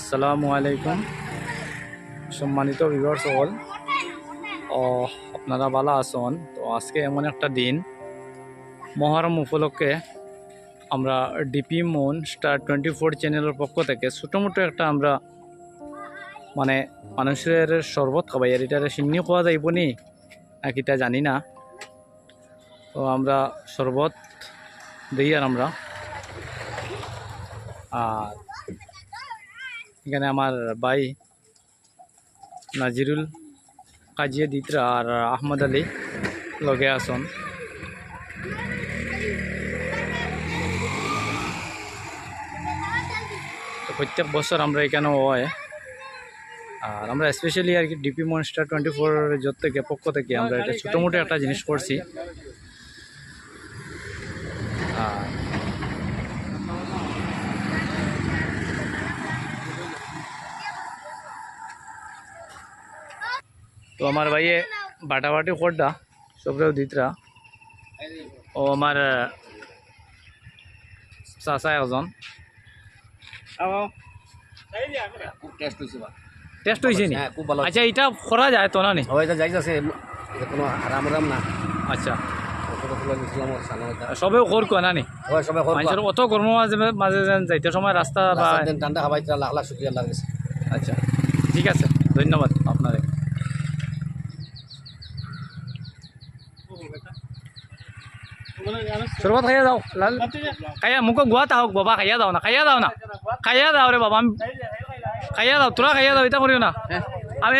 আসসালামু আলাইকুম সম্মানিত ভিউয়ার্স অল আপনারা ভালো আছেন। তো আজকে এমন একটা দিন মহরম উপলক্ষে আমরা ডিপি মুন স্টার 24 চ্যানেলের পক্ষ থেকে ছোটোমোটো একটা আমরা মানে মানুষের শরবত খাবাই আর এটারে সিন্নি খাওয়া যাইব নি নাকি তা জানি না। তো আমরা শরবত দিই আর আমরা আর এখানে আমার ভাই নাজিরুল কাজিয়ে দিতরা আর আহমদ আলী লগে আসন। তো প্রত্যেক বছর আমরা এখানে হয় আর আমরা স্পেশালি আর কি ডিপি মনস্টার 24 জোর থেকে পক্ষ থেকে আমরা এটা ছোটোমোটো একটা জিনিস করছি। আর তো আমার ভাইয়ে বাটাবাটি করডা সবরেও দিতরা ও আমার চাচা একজন টেস্ট হয়েছে নি? খুব ভালো। আচ্ছা এটা করা যায় তো না নি? এটা যাইতেছে কোনো আরাম আরাম না। আচ্ছা সবাই সবেও কর কয় না নি? সবাই মানুষের অত কর্ম মাঝে মাঝে যেন যাইতে সময় রাস্তা বা ঠান্ডা খাবাই লাখ লাখ শুক্রিয়া আল্লাহর কাছে। আচ্ছা ঠিক আছে, ধন্যবাদ আপনারে। শরবত খাইয়া যাও লাল খাইয়া মুখে গুয়াতা হোক বাবা, খাইয়া দাও না, খাইয়া দাও না, খাইয়া দাও রে বাবা, আমি খাইয়া দাও, তোরা খাইয়া দাও, এটা করিও না। আমি